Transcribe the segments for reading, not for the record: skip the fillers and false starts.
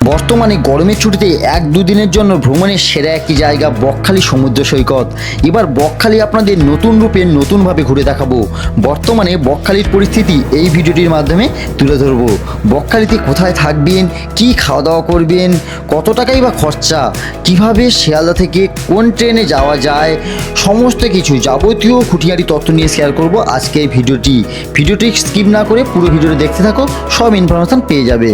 বর্তমানে গরমের ছুটিতে 1-2 দিনের জন্য ভ্রমণের সেরা একটি জায়গা বকখালি সমুদ্র সৈকত। এবার বকখালি আপনাদের নতুন রূপে নতুনভাবে ঘুরে দেখাবো। বর্তমানে বকখালির পরিস্থিতি এই ভিডিওটির মাধ্যমে তুলে ধরবো। বকখালিতে কোথায় থাকবেন, কি খাওয়া দাওয়া করবেন, কত টাকাই বা খরচা, কিভাবে শিয়ালদা থেকে কোন ট্রেনে যাওয়া যায়, সমস্ত কিছু যাবতীয় খুঁটিনাটি তথ্য নিয়ে শেয়ার করব আজকে এই ভিডিওটি স্কিপ না করে পুরো ভিডিওটি দেখতে থাকো, সব ইনফরমেশন পেয়ে যাবে।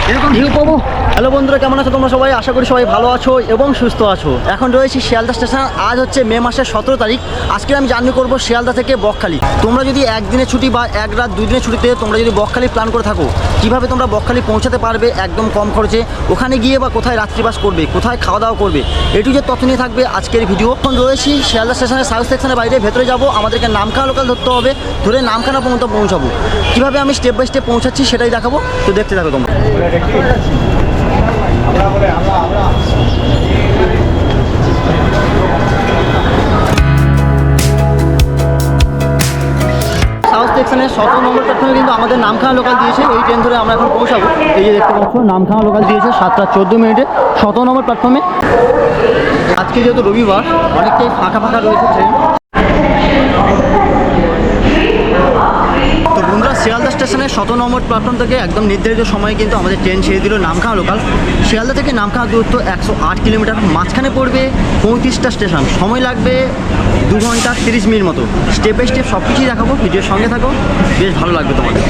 এরকম ঢেউ পাবো। হ্যালো বন্ধুরা, কেমন আছো তোমরা সবাই? আশা করি সবাই ভালো আছো এবং সুস্থ আছো। এখন রয়েছি শিয়ালদা স্টেশন। আজ হচ্ছে মে মাসের 17 তারিখ। আজকে আমি জার্নি করবো শিয়ালদা থেকে বকখালি। তোমরা যদি একদিনের ছুটি বা 1 রাত 2 দিনের ছুটিতে তোমরা যদি বকখালি প্ল্যান করে থাকো, কিভাবে তোমরা বকখালি পৌঁছাতে পারবে একদম কম খরচে, ওখানে গিয়ে বা কোথায় রাত্রিবাস করবে, কোথায় খাওয়া দাওয়া করবে, এটু যে তথ্য নিয়ে থাকবে আজকের ভিডিও। এখন রয়েছি শিয়ালদা স্টেশনের সাউথ সেকশনের বাইরে, ভেতরে যাবো। আমাদেরকে নামখানা লোকাল ধরতে হবে, ধরে নামখানা পর্যন্ত পৌঁছাবো। কীভাবে আমি স্টেপ বাই স্টেপ পৌঁছাচ্ছি সেটাই দেখাবো, তো দেখতে থাকো তোমরা। সাউথ সেকশনের 17 নম্বর প্ল্যাটফর্মে কিন্তু আমাদের নামখানা লোকাল দিয়েছে। এই ট্রেন ধরে আমরা এখন পৌঁছাবো। এই যে দেখতে পাচ্ছ, নামখানা লোকাল দিয়েছে 7টা 14 মিনিটে 17 নম্বর প্ল্যাটফর্মে। আজকে যেহেতু রবিবার, অনেকটাই ফাঁকা ফাঁকা রয়েছে ট্রেন। তো বন্ধুরা, শিয়ালদা স্টেশনের 17 নম্বর প্ল্যাটফর্ম থেকে একদম নির্ধারিত সময়ে কিন্তু আমাদের ট্রেন ছেড়ে দিল নামখানা লোকাল। শিয়ালদা থেকে নামখানা দূরত্ব 108 কিলোমিটার। মাঝখানে পড়বে 35টা স্টেশন, সময় লাগবে 2 ঘন্টা 30 মিনিট মতো। স্টেপ বাই স্টেপ সব কিছুই দেখাবো, ভিডিওর সঙ্গে থাকো, বেশ ভালো লাগবে তোমাদের।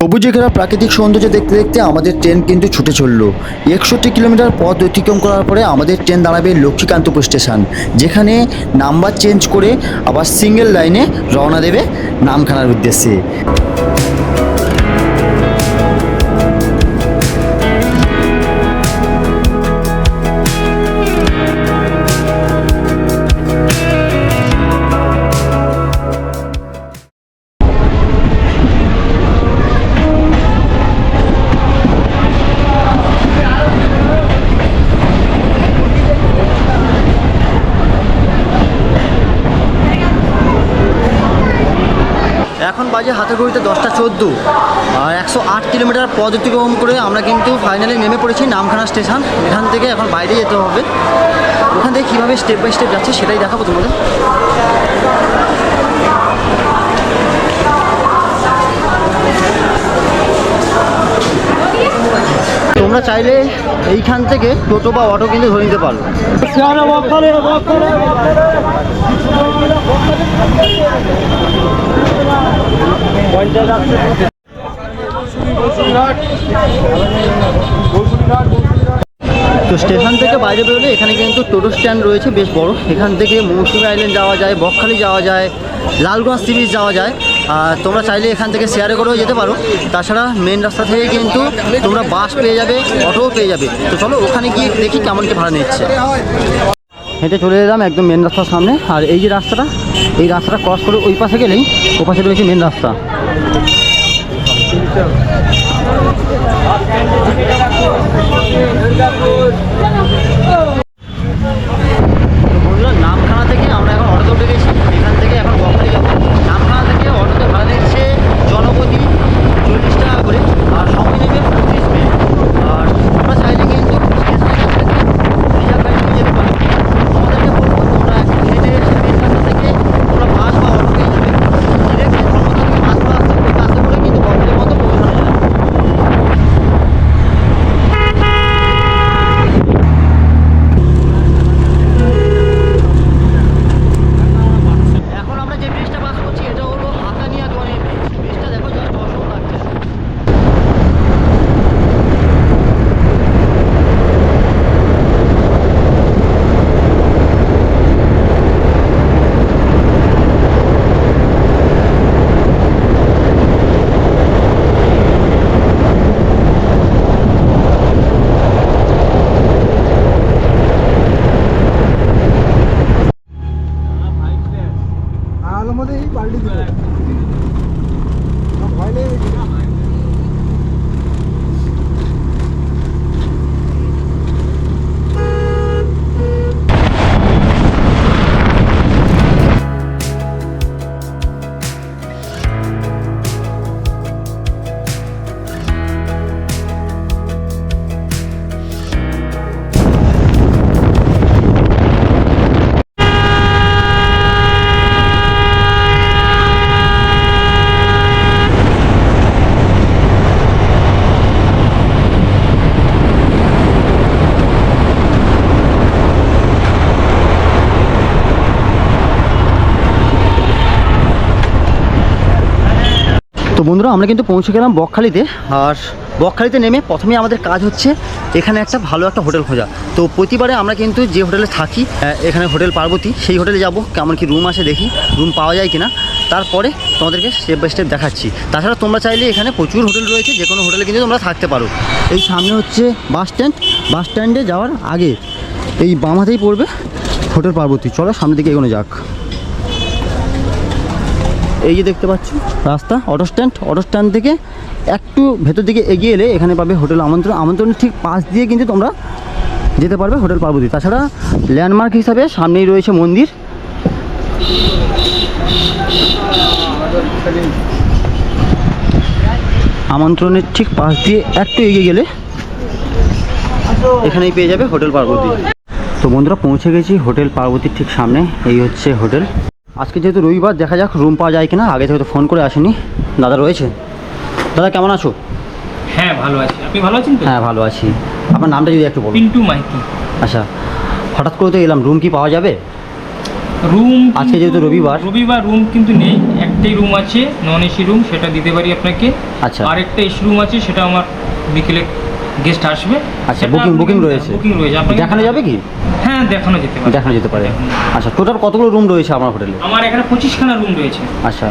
সবুজে ঘেরা প্রাকৃতিক সৌন্দর্য দেখতে দেখতে আমাদের ট্রেন কিন্তু ছুটে চললো। 61 কিলোমিটার পথ অতিক্রম করার পরে আমাদের ট্রেন দাঁড়াবে লক্ষ্মীকান্তপুর স্টেশন, যেখানে নাম্বার চেঞ্জ করে আবার সিঙ্গেল লাইনে রওনা দেবে নামখানার উদ্দেশ্যে। এখন বাজে হাতে ঘড়িতে 10টা 14, আর 108 কিলোমিটার পথ অতিক্রম করে আমরা কিন্তু ফাইনালি নেমে পড়েছি নামখানা স্টেশন। এখান থেকে এখন বাইরে যেতে হবে। ওখান থেকে কীভাবে স্টেপ বাই স্টেপ যাচ্ছে সেটাই দেখাবো তোমাদের। তোমরা চাইলে এইখান থেকে টোটো বা অটো কিন্তু ধরে নিতে পারো। তো স্টেশন থেকে বাইরে বেরোলে এখানে কিন্তু টোটো স্ট্যান্ড রয়েছে বেশ বড়। এখান থেকে মৌসুমী আইল্যান্ড যাওয়া যায়, বকখালি যাওয়া যায়, লালগঞ্জ সি বিচ যাওয়া যায়। আর তোমরা চাইলে এখান থেকে শেয়ারে করেও যেতে পারো। তাছাড়া মেন রাস্তা থেকে কিন্তু তোমরা বাস পেয়ে যাবে, অটোও পেয়ে যাবে। তো চলো ওখানে গিয়ে দেখি কেমন কি ভাড়া নিচ্ছে। হেঁটে চলে এলাম একদম মেন রাস্তার সামনে। আর এই যে রাস্তাটা, এই রাস্তাটা ক্রস করে ওই পাশে গেলেই ও পাশে রয়েছে মেন রাস্তা। বন্ধুরা, নামখানা থেকে আমরা এখন অটোতে উঠে গেছি। এখান থেকে এখন বকখালি যাবো। নামখানা থেকে অটোতে ভাড়া নিচ্ছে জনপ্রতি 40 টাকা করে, আর সময় নেবে 35 মিনিট। আর তোমরা চাইলে কিন্তু রিজার্ভ গাড়ি নিয়ে যেতে পারো। আমাদেরকে বলবো তোমরা হেঁটে এসে মেন রাস্তা থেকে তোমরা বাস বা অটো পেয়ে যাবে। ডিরেক্ট ধর্মতলা থেকে বাস বা বাসে করে কিন্তু বকখালির মতো পৌঁছানো যায়। এই পাল্টি দিবে ভয় নেই তো বন্ধুরা আমরা কিন্তু পৌঁছে গেলাম বকখালিতে। আর বকখালিতে নেমে প্রথমেই আমাদের কাজ হচ্ছে এখানে একটা ভালো একটা হোটেল খোঁজা। তো প্রতিবারে আমরা কিন্তু যে হোটেলে থাকি, এখানে হোটেল পার্বতী, সেই হোটেলে যাব, কেমন কি রুম আছে দেখি, রুম পাওয়া যায় কিনা, তারপরে তোমাদেরকে স্টেপ বাই স্টেপ দেখাচ্ছি। তাছাড়া তোমরা চাইলে এখানে প্রচুর হোটেল রয়েছে, যে কোনো হোটেলে কিন্তু তোমরা থাকতে পারো। এই সামনে হচ্ছে বাস স্ট্যান্ড, বাস স্ট্যান্ডে যাওয়ার আগে এই বাম হাতেই পড়বে হোটেল পার্বতী। চলো সামনের দিকে এগোনো যাক। এই যে দেখতে পাচ্ছ রাস্তা, অটো স্ট্যান্ড থেকে একটু ভেতর দিকে এগিয়ে এলে এখানে পাবে হোটেল আমন্ত্রণের ঠিক পাশ দিয়ে কিন্তু তোমরা যেতে পারবে হোটেল পার্বতী। তাছাড়া ল্যান্ডমার্ক হিসাবে সামনেই রয়েছে মন্দির। আমন্ত্রণের ঠিক পাশ দিয়ে একটু এগিয়ে গেলে এখানেই পেয়ে যাবে হোটেল পার্বতী। তো বন্ধুরা পৌঁছে গেছি হোটেল পার্বতীর ঠিক সামনে। এই হচ্ছে হোটেল। আজকে যেহেতু রবিবার, দেখা যাক রুম পাওয়া যায় কিনা। আগে থেকে তো ফোন করে আসেনি। দাদা রয়েছে? দাদা কেমন আছো? হ্যাঁ ভালো আছি, আপনি ভালো আছেন তো? হ্যাঁ ভালো আছি। আপনার নামটা যদি একটু বলুন। পিন্টু মাইতি। আচ্ছা, হঠাৎ করে তো এলাম, রুম কি পাওয়া যাবে? রুম আজকে যেহেতু রবিবার রুম কিন্তু নেই। একটাই রুম আছে নন এসি রুম, সেটা দিতে পারি আপনাকে। আচ্ছা। আর একটা এসি রুম আছে, সেটা আমার বিকেলে গেস্ট আসবে। আচ্ছা, বুকিং রয়েছে? বুকিং রয়েছে। আপনাকে দেখানো যাবে কি? হ্যাঁ দেখানো যেতে পারে। দেখানো যেতে পারে। আচ্ছা, টোটাল কতগুলো রুম রয়েছে আমার হোটেলে? আমার এখানে 25খানা রুম রয়েছে। আচ্ছা,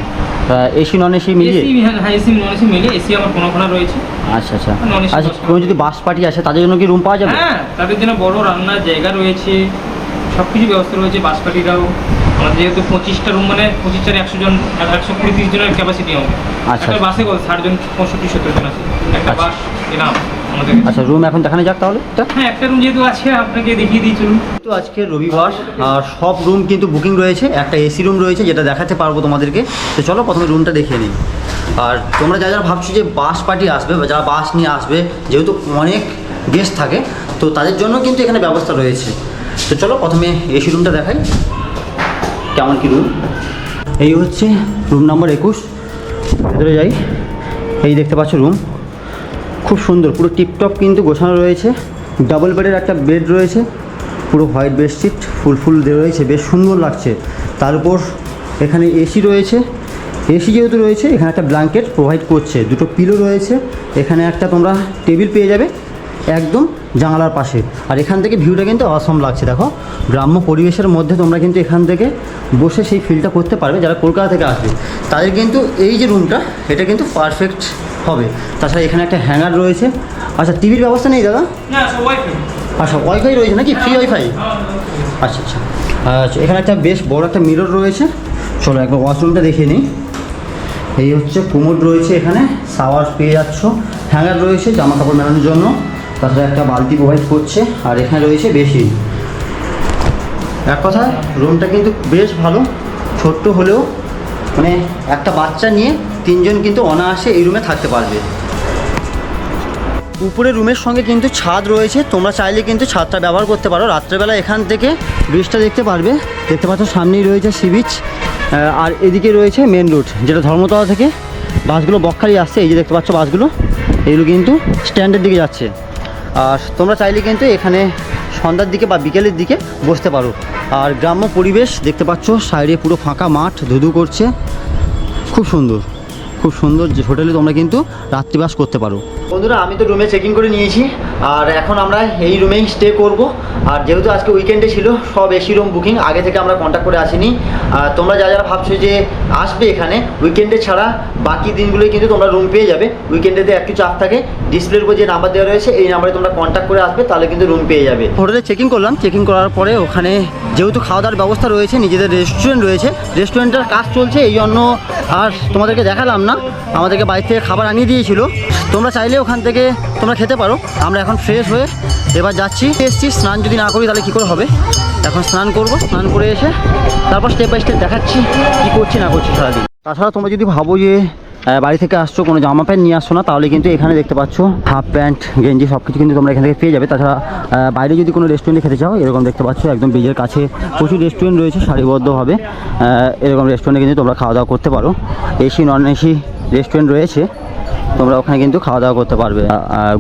এসি নন এসি মিলিয়ে? এসি, হ্যাঁ এসি নন এসি মিলিয়ে। এসি আমার কোনখানা রয়েছে। আচ্ছা আচ্ছা। non AC আচ্ছা, কোনো যদি বাস পার্টি আসে তাদের জন্য কি রুম পাওয়া যাবে? হ্যাঁ, তাদের জন্য বড় রান্নার জায়গা রয়েছে, সব কিছু ব্যবস্থা রয়েছে। বাস পার্টিরাও আমাদের যেহেতু 25টা রুম, মানে 25 100 জন, 120-30 জনের ক্যাপাসিটি হবে। আচ্ছা। একটা বাসে 60 জন, 65-70 জন আছে। একটা বাস এলাম আমাদের। আচ্ছা, রুম এখন দেখানো যাক তাহলে। হ্যাঁ, একটা রুম যেহেতু আছে আপনাকে দেখিয়ে দিই, চলুন। তো আজকে রবিবার আর সব রুম কিন্তু বুকিং রয়েছে। একটা এসি রুম রয়েছে যেটা দেখাতে পারবো তোমাদেরকে। তো চলো প্রথমে রুমটা দেখিয়ে নিই। আর তোমরা যারা যারা ভাবছো যে বাস পার্টি আসবে বা যারা বাস নিয়ে আসবে, যেহেতু অনেক গেস্ট থাকে, তো তাদের জন্য কিন্তু এখানে ব্যবস্থা রয়েছে। তো চলো প্রথমে এসি রুমটা দেখাই কেমন কি রুম। এই হচ্ছে রুম নাম্বার 21। ভেতরে যাই। এই দেখতে পাচ্ছ রুম, খুব সুন্দর, পুরো টিপটপ কিন্তু গোছানো রয়েছে। ডাবল বেডের একটা বেড রয়েছে, পুরো হোয়াইট বেডশিট ফুল রয়েছে, বেশ সুন্দর লাগছে। তার উপর এখানে এসি রয়েছে। এসি যেহেতু রয়েছে, এখানে একটা ব্ল্যাঙ্কেট প্রোভাইড করছে, দুটো পিলো রয়েছে। এখানে একটা তোমরা টেবিল পেয়ে যাবে একদম জানালার পাশে। আর এখান থেকে ভিউটা কিন্তু অসম লাগছে। দেখো, গ্রাম্য পরিবেশের মধ্যে তোমরা কিন্তু এখান থেকে বসে সেই ফিলটা করতে পারবে। যারা কলকাতা থেকে আসবে তাদের কিন্তু এই যে রুমটা, এটা কিন্তু পারফেক্ট হবে। তাছাড়া এখানে একটা হ্যাঙ্গার রয়েছে। আচ্ছা, টিভির ব্যবস্থা নেই দাদা? না, সব ওয়াইফাই। আচ্ছা, ওয়াইফাই রয়েছে নাকি? Free wifi? আচ্ছা আচ্ছা। আচ্ছা, এখানে একটা বেশ বড় একটা মিরর রয়েছে। চলো একবার ওয়াশরুমটা দেখিয়ে নিই। এই হচ্ছে কোমোড রয়েছে, এখানে শাওয়ার পেয়ে যাচ্ছ, হ্যাঙ্গার রয়েছে জামা কাপড় মেলানোর জন্য, তাছাড়া একটা বালতি প্রোভাইড করছে। আর এখানে রয়েছে বেশি। এক কথায় রুমটা কিন্তু বেশ ভালো, ছোট্ট হলেও মানে একটা বাচ্চা নিয়ে 3 জন কিন্তু অনায়াসে এই রুমে থাকতে পারবে। উপরে রুমের সঙ্গে কিন্তু ছাদ রয়েছে, তোমরা চাইলে কিন্তু ছাদটা ব্যবহার করতে পারো। রাত্রেবেলা এখান থেকে ব্রিজটা দেখতে পারবে। দেখতে পাচ্ছ সামনেই রয়েছে সি বিচ, আর এদিকে রয়েছে মেন রোড, যেটা ধর্মতলা থেকে বাসগুলো বকখালি আসছে। এই যে দেখতে পাচ্ছ বাসগুলো, এগুলো কিন্তু স্ট্যান্ডের দিকে যাচ্ছে। আর তোমরা চাইলে কিন্তু এখানে সন্ধ্যার দিকে বা বিকেলের দিকে বসতে পারো। আর গ্রাম্য পরিবেশ দেখতে পাচ্ছ, সাইডে পুরো ফাঁকা মাঠ, ধুধু করছে, খুব সুন্দর। খুব সুন্দর যে হোটেলে তোমরা কিন্তু রাত্রিবাস করতে পারো। বন্ধুরা আমি তো রুমে চেক ইন করে নিয়েছি, আর এখন আমরা এই রুমেই স্টে করব। আর যেহেতু আজকে উইকেন্ডে ছিল, সব এসি রুম বুকিং, আগে থেকে আমরা কন্ট্যাক্ট করে আসিনি। আর তোমরা যারা ভাবছো যে আসবে এখানে উইকেন্ডে ছাড়া বাকি দিনগুলোই কিন্তু তোমরা রুম পেয়ে যাবে। উইকেন্ডেতে একটু চাপ থাকে, ডিসপ্লের উপর যে নাম্বার দেওয়া রয়েছে এই নাম্বারে তোমরা কন্ট্যাক্ট করে আসবে, তাহলে কিন্তু রুম পেয়ে যাবে। হোটেলে চেক ইন করলাম, চেক ইন করার পরে ওখানে যেহেতু খাওয়া দাওয়ার ব্যবস্থা রয়েছে, নিজেদের রেস্টুরেন্ট রয়েছে, রেস্টুরেন্টের কাজ চলছে, এই জন্য আর তোমাদেরকে দেখালাম না। আমাদেরকে বাইরে থেকে খাবার আনিয়ে দিয়েছিল, তোমরা চাইলে ওখান থেকে তোমরা খেতে পারো। আমরা এখন ফ্রেশ হয়ে এবার যাচ্ছি, এসছি। স্নান যদি না করি তাহলে কী করে হবে, এখন স্নান করব, স্নান করে এসে তারপর স্টেপ বাই স্টেপ দেখাচ্ছি কী করছি না করছি সারাদিন। তাছাড়া তোমরা যদি ভাবো যে বাড়ি থেকে আসছো, কোনো জামা প্যান্ট নিয়ে আসছো না, তাহলে কিন্তু এখানে দেখতে পাচ্ছ হাফ প্যান্ট গেঞ্জি সব কিছু কিন্তু তোমরা এখান থেকে পেয়ে যাবে। তাছাড়া বাইরে যদি কোনো রেস্টুরেন্টে খেতে চাও, এরকম দেখতে পাচ্ছ একদম ব্রিজের কাছে প্রচুর রেস্টুরেন্ট রয়েছে সারিবদ্ধভাবে। এরকম রেস্টুরেন্টে কিন্তু তোমরা খাওয়া দাওয়া করতে পারো। এসি নন এসি রেস্টুরেন্ট রয়েছে, তোমরা ওখানে কিন্তু খাওয়া দাওয়া করতে পারবে।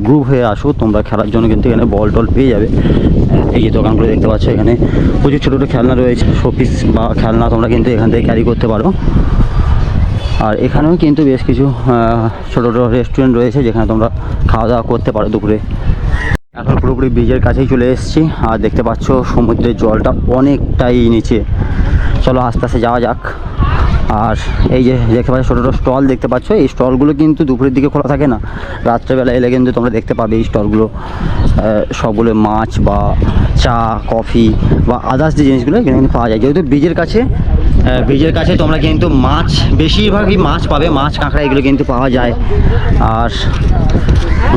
গ্রুপ হয়ে আসো তোমরা খেলার জন্য, কিন্তু এখানে বল টল পেয়ে যাবে। এই যে দোকানগুলো দেখতে পাচ্ছ, এখানে প্রচুর ছোটো ছোটো খেলনা রয়েছে, শোপিস বা খেলনা তোমরা কিন্তু এখান থেকে ক্যারি করতে পারো। আর এখানেও কিন্তু বেশ কিছু ছোটো ছোটো রেস্টুরেন্ট রয়েছে যেখানে তোমরা খাওয়া দাওয়া করতে পারো দুপুরে। এখন পুরোপুরি ব্রিজের কাছেই চলে এসেছি, আর দেখতে পাচ্ছ সমুদ্রের জলটা অনেকটাই নিচে। চলো আস্তে আস্তে যাওয়া যাক। আর এই যে দেখতে পাচ্ছ ছোটো ছোটো স্টল দেখতে পাচ্ছ, এই স্টলগুলো কিন্তু দুপুরের দিকে খোলা থাকে না, রাত্রেবেলা এলে কিন্তু তোমরা দেখতে পাবে এই স্টলগুলো। সবগুলো মাছ বা চা কফি বা আদার্স যে জিনিসগুলো এখানে কিন্তু পাওয়া যায়। যেহেতু ব্রিজের কাছে তোমরা কিন্তু মাছ, বেশিরভাগই মাছ পাবে, মাছ কাঁকড়া এগুলো কিন্তু পাওয়া যায়। আর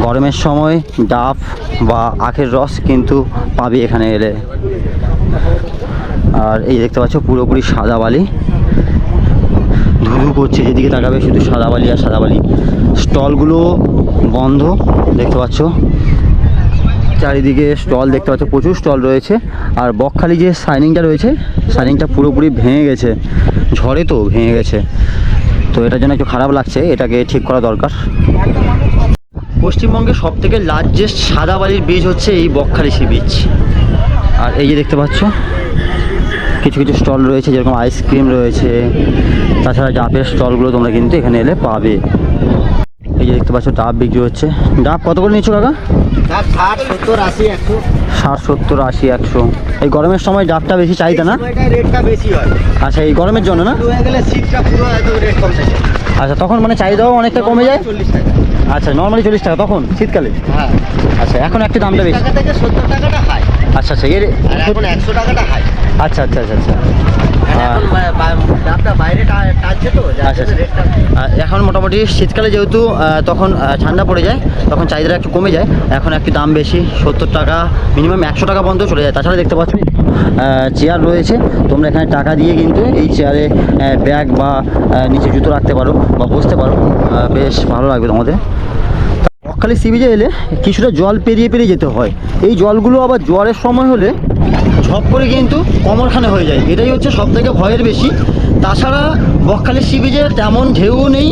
গরমের সময় ডাব বা আখের রস কিন্তু পাবে এখানে এলে। আর এই দেখতে পাচ্ছ পুরোপুরি সাদা বালি, ধুধু করছে, যেদিকে তাকাবে শুধু সাদা বালি আর সাদা বালি। স্টলগুলো বন্ধ দেখতে পাচ্ছ, চারিদিকে স্টল দেখতে পাচ্ছ, প্রচুর স্টল রয়েছে। আর বকখালি যে সাইনিংটা রয়েছে, সাইনিংটা পুরোপুরি ভেঙে গেছে, ঝড়ে তো ভেঙে গেছে, তো এটার জন্য একটু খারাপ লাগছে, এটাকে ঠিক করা দরকার। পশ্চিমবঙ্গের সবথেকে লার্জেস্ট সাদা বালির বীজ হচ্ছে এই বকখালি সি বিচ। আর এই যে দেখতে পাচ্ছ কিছু কিছু স্টল রয়েছে, যেরকম আইসক্রিম রয়েছে, তাছাড়া ডাবের স্টলগুলো তোমরা কিন্তু এখানে এলে পাবে। এই যে দেখতে পাচ্ছ ডাব বিক্রি হচ্ছে। ডাব কত করে নিচ্ছ কাকা? 60, 70, 80, 100। 60, 70, 80, 100। এই গরমের সময় ডাবটা বেশি চাহিদা না? রেটটা বেশি হয়। আচ্ছা, এই গরমের জন্য না? হয়ে গেলে শীতটা পুরো একদম রেট কম থাকে। আচ্ছা, তখন মানে চাহিদাও অনেকটা কমে যায়। 40 টাকা। আচ্ছা, নর্মালি 40 টাকা তখন শীতকালে? হ্যাঁ। আচ্ছা, এখন একটু দামটা বেশি। 60 টাকা থেকে 70 টাকাটা হাই। আচ্ছা আচ্ছা, এর আর এখন 100 টাকাটা হাই। আচ্ছা আচ্ছা আচ্ছা আচ্ছা। এখন দামটা বাইরে টানছে তো, যার আচ্ছা জন্য রেটটা। এখন মোটামুটি শীতকালে যেহেতু তখন ঠান্ডা পড়ে যায়, তখন চাহিদাটা একটু কমে যায়। এখন একটু দাম বেশি, 70 টাকা, মিনিমাম 100 টাকা পর্যন্ত চলে যায়। তাছাড়া দেখতে পাচ্ছ চেয়ার রয়েছে, তোমরা এখানে টাকা দিয়ে কিন্তু এই চেয়ারে ব্যাগ বা নিচে জুতো রাখতে পারো বা বসতে পারো, বেশ ভালো লাগবে তোমাদের। বকখালি সি বিচে এলে কিছুটা জল পেরিয়ে পেরিয়ে যেতে হয়। এই জলগুলো আবার জোয়ারের সময় হলে ঝপ করে কিন্তু কোমরখানে হয়ে যায়, এটাই হচ্ছে সবথেকে ভয়ের বেশি। তাছাড়া বকখালি সি বিচে তেমন ঢেউ নেই,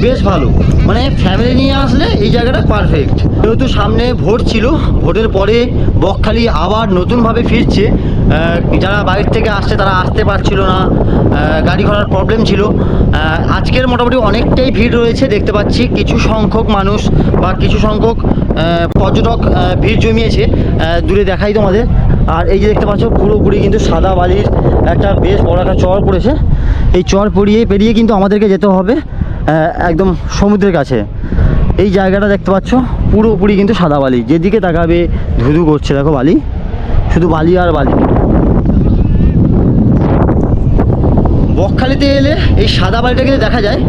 বেশ ভালো, মানে ফ্যামিলি নিয়ে আসলে এই জায়গাটা পারফেক্ট। যেহেতু সামনে ভোট ছিল, ভোটের পরে বকখালি আবার নতুনভাবে ফিরছে। যারা বাইরে থেকে আসছে তারা আসতে পারছিল না, গাড়ি ঘোড়ার প্রবলেম ছিল। আজকের মোটামুটি অনেকটাই ভিড় রয়েছে দেখতে পাচ্ছি, কিছু সংখ্যক মানুষ বা কিছু সংখ্যক পর্যটক ভিড় জমিয়েছে, দূরে দেখাই তোমাদের। আর এই যে দেখতে পাচ্ছ পুরোপুরি কিন্তু সাদা বালির একটা বেশ বড় একটা চর পড়েছে। এই চর পেরিয়ে কিন্তু আমাদেরকে যেতে হবে একদম সমুদ্রের কাছে। এই জায়গাটা দেখতে পাচ্ছ পুরোপুরি কিন্তু সাদা বালি, যেদিকে তাকাবে ধুধু করছে, দেখো বালি, শুধু বালি আর বালি। বকখালিতে এলে এই সাদা বালিটা কিন্তু দেখা যায়,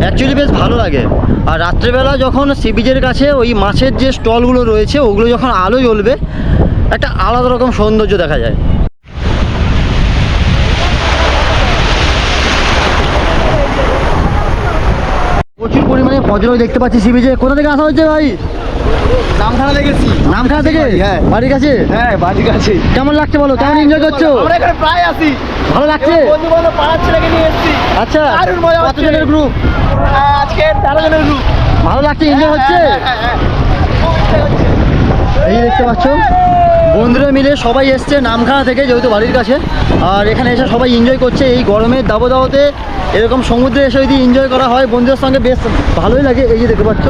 অ্যাকচুয়ালি বেশ ভালো লাগে। আর রাত্রেবেলা যখন সি বিচের কাছে ওই মাছের যে স্টলগুলো রয়েছে, ওগুলো যখন আলো জ্বলবে, একটা আলাদা রকম সৌন্দর্য দেখা যায়। প্রচুর পরিমাণে পর্যটক দেখতে পাচ্ছি সি বিচে। কোথা থেকে আসা হচ্ছে ভাই? নামখানা লেগেছি। নামখানা থেকে? হ্যাঁ। বাড়ির কাছে? হ্যাঁ, বাড়ির কাছে। কেমন লাগছে বলো, কেমন এনজয় করছো? আমরা এখানে প্রায় আসি। ভালো লাগছে? বন্ধু বান্ধব পাড়ার ছেলেকে নিয়ে এসেছি। আচ্ছা, দারুণ মজা হচ্ছে। কতজনের গ্রুপ? আজকে 13 জনের গ্রুপ। ভালো লাগছে, এনজয় হচ্ছে? হ্যাঁ। এই দেখতে পাচ্ছ বন্ধুরা মিলে সবাই এসছে নামখানা থেকে, যেহেতু বাড়ির কাছে। আর এখানে এসে সবাই এনজয় করছে এই গরমের দাবদাহতে। এরকম সমুদ্রে এসে যদি এনজয় করা হয় বন্ধুদের সঙ্গে বেশ ভালোই লাগে। এই যে দেখতে পাচ্ছ,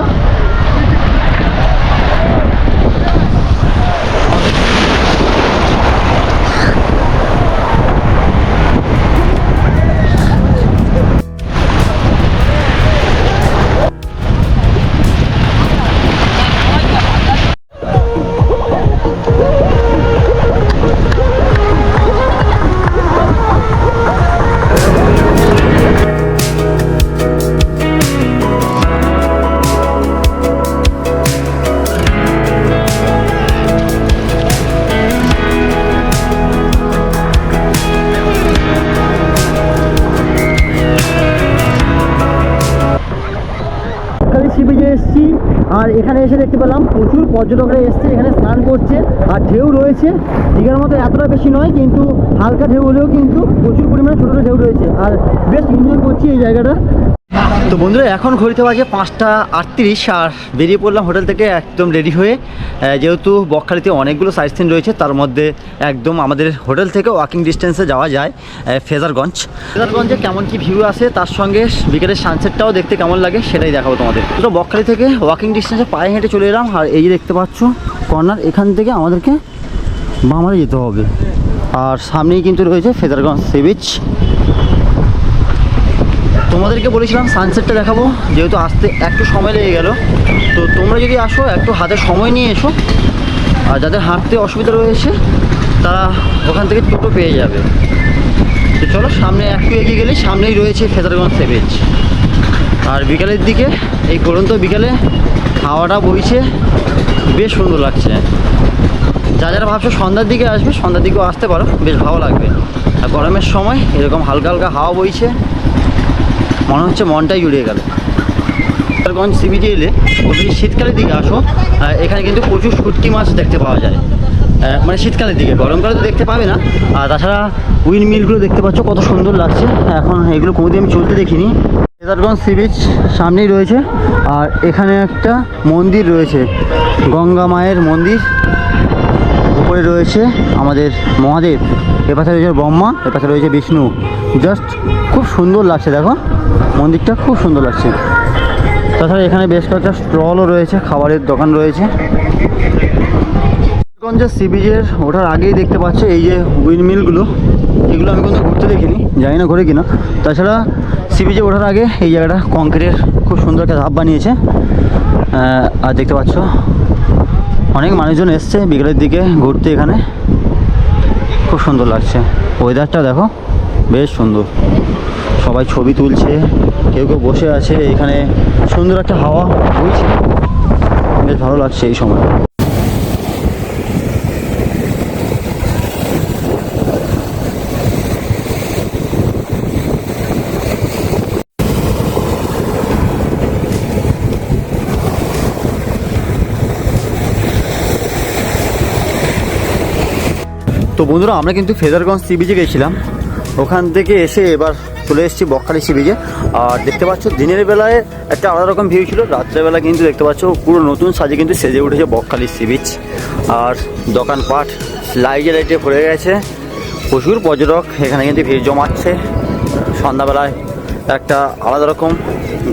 সি বিচে এসেছি। আর এখানে এসে দেখতে পেলাম প্রচুর পর্যটকরা এসছে, এখানে স্নান করছে। আর ঢেউ রয়েছে দীঘার মতো এতটা বেশি নয়, কিন্তু হালকা ঢেউ হলেও কিন্তু প্রচুর পরিমাণে ছোটো ছোটো ঢেউ রয়েছে। আর বেশ এনজয় করছি এই জায়গাটা। তো বন্ধুরা এখন ঘড়িতে বাজে 5:38 আর বেরিয়ে পড়লাম হোটেল থেকে একদম রেডি হয়ে। যেহেতু বকখালিতে অনেকগুলো সাইট সিন রয়েছে, তার মধ্যে একদম আমাদের হোটেল থেকে ওয়াকিং ডিস্টেন্সে যাওয়া যায় ফেজারগঞ্জে কেমন কি ভিউ আসে, তার সঙ্গে বিকেলের সানসেটটাও দেখতে কেমন লাগে সেটাই দেখাবো তোমাদের। তো বকখালি থেকে ওয়াকিং ডিস্টেন্সে পায়ে হেঁটে চলে এলাম। আর এই যে দেখতে পাচ্ছ কর্নার, এখান থেকে আমাদেরকে বামারে যেতে হবে। আর সামনেই কিন্তু রয়েছে ফেজারগঞ্জ সি বিচ। তোমাদেরকে বলেছিলাম সানসেটটা দেখাবো, যেহেতু আসতে একটু সময় লেগে গেল। তো তোমরা যদি আসো একটু হাতে সময় নিয়ে এসো। আর যাদের হাঁটতে অসুবিধা রয়েছে তারা ওখান থেকে টোটো পেয়ে যাবে। তো চলো সামনে একটু এগিয়ে গেলে সামনেই রয়েছে ফেজারগঞ্জ সি বিচ। আর বিকালের দিকে এই পর্যন্ত বিকালে হাওয়াটা বইছে, বেশ সুন্দর লাগছে। যারা ভাবছো সন্ধ্যার দিকে আসবে, সন্ধ্যার দিকেও আসতে পারো, বেশ ভালো লাগবে। আর গরমের সময় এরকম হালকা হালকা হাওয়া বইছে, মনে হচ্ছে মনটাই জুড়িয়ে গেল। ফেজারগঞ্জ সি বিচে এলে যদি শীতকালের দিকে আসো, এখানে কিন্তু প্রচুর শুটকি মাছ দেখতে পাওয়া যায়। মানে শীতকালের দিকে, গরমকালে তো দেখতে পাবে না। আর তাছাড়া উইন্ড মিলগুলো দেখতে পাচ্ছ কত সুন্দর লাগছে। এখন এগুলো কোনোদিন আমি চলতে দেখিনি। ফেজারগঞ্জ সি বিচ সামনেই রয়েছে। আর এখানে একটা মন্দির রয়েছে, গঙ্গা মায়ের মন্দির। উপরে রয়েছে আমাদের মহাদেব, এপাশে রয়েছে ব্রহ্মা, এপাশে রয়েছে বিষ্ণু। জাস্ট খুব সুন্দর লাগছে, দেখো মন্দিরটা খুব সুন্দর লাগছে। তাছাড়া এখানে বেশ কয়েকটা স্টলও রয়েছে, খাবারের দোকান রয়েছে। ফেজারগঞ্জের সি বিচের ওঠার আগেই দেখতে পাচ্ছ এই যে উইন্ড মিলগুলো, এগুলো আমি কোনো ঘুরতে দেখিনি, জানি না ঘুরে কিনা। তাছাড়া সি বিচে ওঠার আগে এই জায়গাটা কংক্রিটের খুব সুন্দর একটা ধাপ বানিয়েছে। আর দেখতে পাচ্ছ অনেক মানুষজন এসছে বিকেলের দিকে ঘুরতে, এখানে খুব সুন্দর লাগছে। ওয়েদারটা দেখো বেশ সুন্দর, সবাই ছবি তুলছে, কেউ কেউ বসে আছে। এখানে সুন্দর একটা হাওয়া বইছে, বেশ ভালো লাগছে এই সময়। তো বন্ধুরা আমরা কিন্তু ফেজারগঞ্জ সি বিচে গেছিলাম, ওখান থেকে এসে এবার চলে এসেছি বকখালি সি বিচে। আর দেখতে পাচ্ছ দিনের বেলায় একটা আলাদা রকম ভিউ ছিল, রাত্রেবেলা কিন্তু দেখতে পাচ্ছ পুরো নতুন সাজে কিন্তু সেজে উঠেছে বকখালি সি বিচ। আর দোকানপাট লাইটে লাইটে ভরে গেছে, প্রচুর পর্যটক এখানে কিন্তু ভিড় জমাচ্ছে। সন্ধ্যাবেলায় একটা আলাদা রকম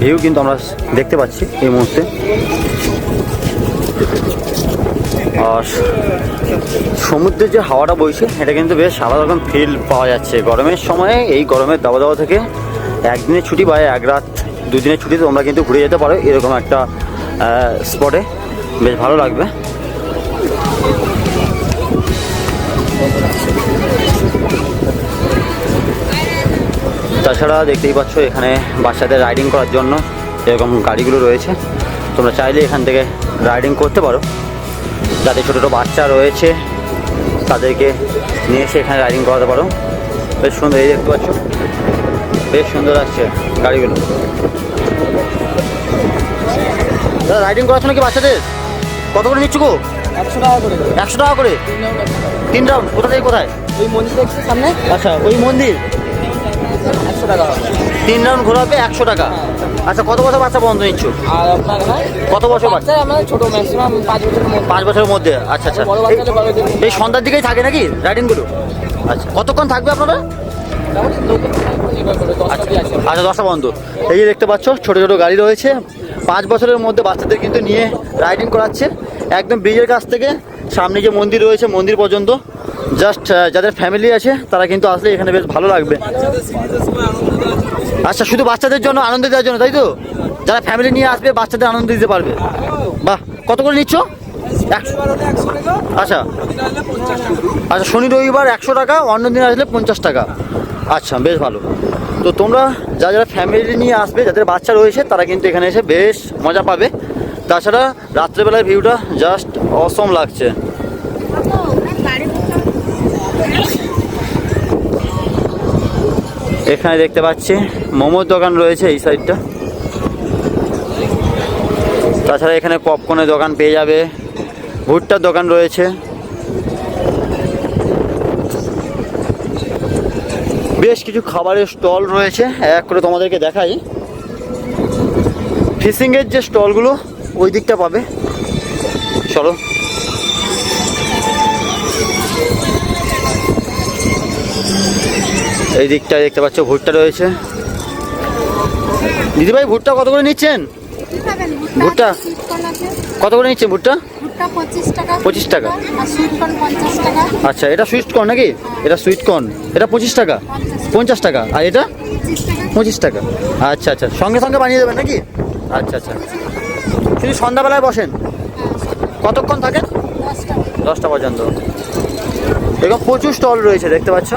ভিউ কিন্তু আমরা দেখতে পাচ্ছি এই মুহূর্তে। আর সমুদ্রের যে হাওয়াটা বইছে এটা কিন্তু বেশ আলাদা রকম ফিল পাওয়া যাচ্ছে গরমের সময়ে। এই গরমের দাওয়া থেকে একদিনের ছুটি বা এক রাত দুদিনের ছুটিতে তোমরা কিন্তু ঘুরে যেতে পারো এরকম একটা স্পটে, বেশ ভালো লাগবে। তাছাড়া দেখতেই পাচ্ছ এখানে বাচ্চাদের রাইডিং করার জন্য এরকম গাড়িগুলো রয়েছে, তোমরা চাইলে এখান থেকে রাইডিং করতে পারো। যাদের ছোটো ছোটো বাচ্চা রয়েছে তাদেরকে নিয়ে এসে এখানে রাইডিং করাতে পারো, বেশ সুন্দর। এই দেখতে পাচ্ছ বেশ সুন্দর লাগছে গাড়িগুলো। দাদা রাইডিং করার জন্য কি বাচ্চাদের কত করে নিচ্ছ গো? 100 টাকা করে। 100 টাকা করে 3 রাউন্ড? কোথা থেকে কোথায়? ওই মন্দির দেখছি সামনে। আচ্ছা ওই মন্দির 100 টাকা। 3 রাউন্ড ঘোরাবে 100 টাকা। আচ্ছা, কত বছর বাচ্চা পর্যন্ত নিচ্ছ? আর আপনার এখানে কত বছর বাচ্চা? বাচ্চা আমাদের ছোট ম্যাক্সিমাম 5 বছরের মধ্যে। 5 বছরের মধ্যে। আচ্ছা আচ্ছা, বড় বাচ্চা হলে 12 দিন। এই সন্ধ্যার দিকেই থাকে নাকি রাইডিংগুলো? আচ্ছা, কতক্ষণ থাকবে আপনারা? মোটামুটি লোকের উপর নির্ভর করে 10টা আচ্ছা দিয়ে আছে। আচ্ছা, 10টা বন্ধ। এই যে দেখতে পাচ্ছ ছোট ছোট গাড়ি রয়েছে, 5 বছরের মধ্যে বাচ্চাদের কিন্তু নিয়ে রাইডিং করাচ্ছে একদম ব্রিজের কাছ থেকে সামনে যে মন্দির রয়েছে মন্দির পর্যন্ত। জাস্ট যাদের ফ্যামিলি আছে তারা কিন্তু আসলে এখানে বেশ ভালো লাগবে। আচ্ছা, শুধু বাচ্চাদের জন্য, আনন্দ দেওয়ার জন্য, তাই তো? যারা ফ্যামিলি নিয়ে আসবে বাচ্চাদের আনন্দ দিতে পারবে। বাহ, কত করে নিচ্ছ? আচ্ছা আচ্ছা, শনি রবিবার 100 টাকা, অন্য দিন আসলে 50 টাকা। আচ্ছা, বেশ ভালো। তো তোমরা যারা ফ্যামিলি নিয়ে আসবে, যাদের বাচ্চা রয়েছে, তারা কিন্তু এখানে এসে বেশ মজা পাবে। তাছাড়া রাত্রেবেলার ভিউটা জাস্ট অসম লাগছে। এখানে দেখতে পাচ্ছি মোমোর দোকান রয়েছে এই সাইডটা। তাছাড়া এখানে পপকর্নের দোকান পেয়ে যাবে, ভুট্টার দোকান রয়েছে, বেশ কিছু খাবারের স্টল রয়েছে। এক করে তোমাদেরকে দেখাই। ফিশিংয়ের যে স্টলগুলো ওই দিকটা পাবে, চলো। এই দিকটা দেখতে পাচ্ছ ভুট্টা রয়েছে। দিদিভাই, ভুট্টা কত করে নিচ্ছেন? ভুট্টা কত করে নিচ্ছেন? ভুট্টা 25 টাকা। আচ্ছা, এটা সুইট কর্ন নাকি? এটা সুইট কর্ন, এটা 25 টাকা। 50 টাকা। আর এটা 25 টাকা। আচ্ছা আচ্ছা, সঙ্গে সঙ্গে বানিয়ে দেবেন নাকি? আচ্ছা আচ্ছা, শুধু সন্ধ্যাবেলায় বসেন? কতক্ষণ থাকেন? 10টা পর্যন্ত। এরকম প্রচুর স্টল রয়েছে দেখতে পাচ্ছ।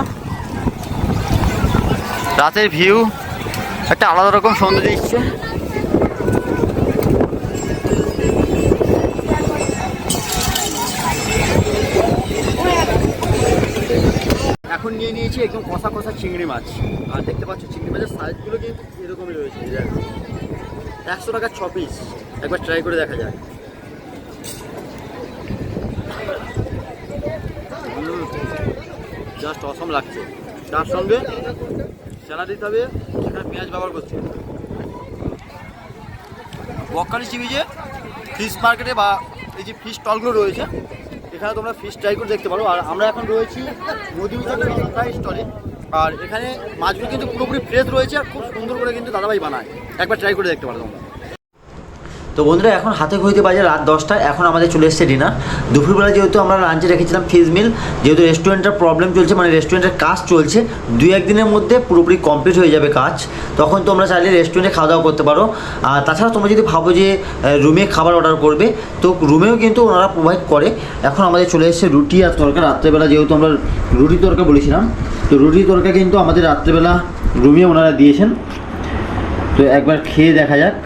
রাতের ভিউ একটা আলাদা রকম সৌন্দর্য দিচ্ছে। এখন নিয়ে নিয়েছি একদম কষা কষা চিংড়ি মাছ। আর দেখতে পাচ্ছ চিংড়ি মাছের সাইজগুলো কিন্তু এরকমই রয়েছে। 100 টাকার 6 পিস। একবার ট্রাই করে দেখা যাক। জাস্ট অসম লাগছে। তার সঙ্গে স্যালাড দিতে হবে, এখানে পেঁয়াজ ব্যবহার করছি। বকখালি সি বিচে ফিশ মার্কেটে বা এই যে ফিশ স্টলগুলো রয়েছে, এখানে তোমরা ফিশ ট্রাই করে দেখতে পারো। আর আমরা এখন রয়েছি মধুমিতার ফ্রাই স্টলে। আর এখানে মাছগুলো কিন্তু পুরোপুরি ফ্রেশ রয়েছে আর খুব সুন্দর করে কিন্তু দাদাভাই বানায়। একবার ট্রাই করে দেখতে পারো তোমরা। তো বন্ধুরা, এখন হাতে ঘড়িতে বাজে রাত 10টা। এখন আমাদের চলে এসেছে ডিনার। দুপুরবেলা যেহেতু আমরা লাঞ্চে রেখেছিলাম ফিশ মিল, যেহেতু রেস্টুরেন্টের প্রবলেম চলছে, মানে রেস্টুরেন্টের কাজ চলছে, 2-1 দিনের মধ্যে পুরোপুরি কমপ্লিট হয়ে যাবে কাজ। তখন তোমরা চাইলে রেস্টুরেন্টে খাওয়া দাওয়া করতে পারো। আর তাছাড়া তোমরা যদি ভাবো যে রুমে খাবার অর্ডার করবে, তো রুমেও কিন্তু ওনারা প্রোভাইড করে। এখন আমাদের চলে এসেছে রুটি আর তরকা। রাত্রেবেলা যেহেতু আমরা রুটি তরকা বলেছিলাম, তো রুটি তরকা কিন্তু আমাদের রাত্রেবেলা রুমে ওনারা দিয়েছেন। তো একবার খেয়ে দেখা যাক।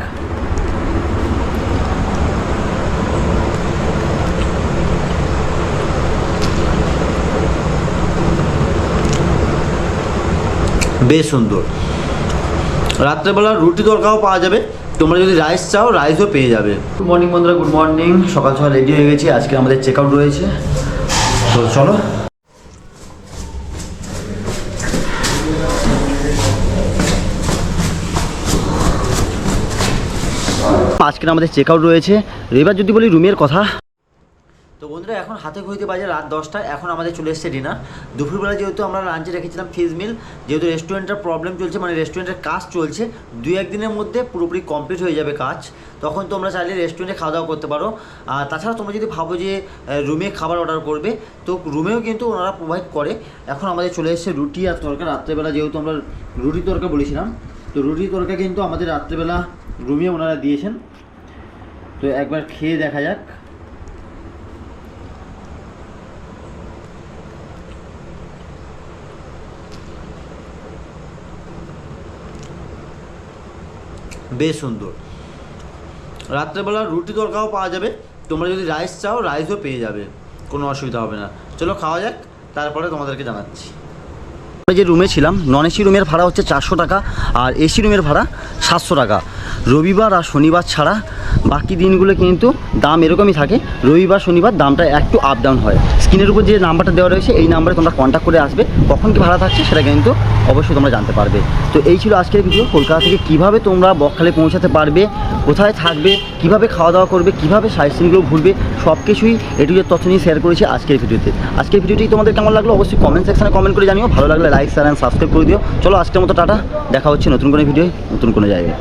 বেশ সুন্দর। রাত্রেবেলা রুটি তরকাও পাওয়া যাবে, তোমরা যদি রাইস চাও রাইসও পেয়ে যাবে। গুড মর্নিং বন্ধুরা, গুড মর্নিং। সকাল সকাল রেডি হয়ে গেছি, আজকে আমাদের চেক আউট রয়েছে। তো চলো। আজকে আমাদের চেক আউট রয়েছে। এবার যদি বলি রুমের কথা, তো বন্ধুরা এখন হাতে ঘড়িতে বাজে রাত 10টা। এখন আমাদের চলে এসেছে ডিনার। দুপুরবেলা যেহেতু আমরা লাঞ্চে রেখেছিলাম ফিশ মিল, যেহেতু রেস্টুরেন্টের প্রবলেম চলছে, মানে রেস্টুরেন্টের কাজ চলছে, 2-1 দিনের মধ্যে পুরোপুরি কমপ্লিট হয়ে যাবে কাজ। তখন তোমরা চাইলে রেস্টুরেন্টে খাওয়া দাওয়া করতে পারো। আর তাছাড়া তোমরা যদি ভাবো যে রুমে খাবার অর্ডার করবে, তো রুমেও কিন্তু ওনারা প্রোভাইড করে। এখন আমাদের চলে এসেছে রুটি আর তরকা। রাত্রেবেলা যেহেতু আমরা রুটি তরকা বলেছিলাম, তো রুটি তরকা কিন্তু আমাদের রাত্রেবেলা রুমে ওনারা দিয়েছেন। তো একবার খেয়ে দেখা যাক। বেশ সুন্দর। রাত্রেবেলা রুটি তরকাও পাওয়া যাবে, তোমরা যদি রাইস চাও রাইসও পেয়ে যাবে, কোনো অসুবিধা হবে না। চলো খাওয়া যাক, তারপরে তোমাদেরকে জানাচ্ছি। আমরা যে রুমে ছিলাম, নন এসি রুমের ভাড়া হচ্ছে 400 টাকা, আর এসি রুমের ভাড়া 700 টাকা। রবিবার আর শনিবার ছাড়া বাকি দিনগুলো কিন্তু দাম এরকমই থাকে। রবিবার শনিবার দামটা একটু আপ ডাউন হয়। স্ক্রিনের উপর যে নাম্বারটা দেওয়া রয়েছে এই নাম্বারে তোমরা কন্ট্যাক্ট করে আসবে, কখন কি ভাড়া থাকছে সেটা কিন্তু অবশ্যই তোমরা জানতে পারবে। তো এই ছিল আজকের ভিডিও। কলকাতা থেকে কীভাবে তোমরা বকখালি পৌঁছাতে পারবে, কোথায় থাকবে, কিভাবে খাওয়া দাওয়া করবে, কীভাবে সাইট সিনগুলো ঘুরবে, সব কিছুই এটুকু তথ্য নিয়ে শেয়ার করেছি আজকের ভিডিওতে। আজকের ভিডিওটি তোমাদের কেমন লাগলো অবশ্যই কমেন্ট সেকশনে কমেন্ট করে জানিও। ভালো লাগলে লাইক শেয়ার অ্যান্ড সাবস্ক্রাইব করে দিও। চলো আজকের মতো টাটা, দেখা হচ্ছে নতুন কোনো ভিডিও নতুন কোনো জায়গায়।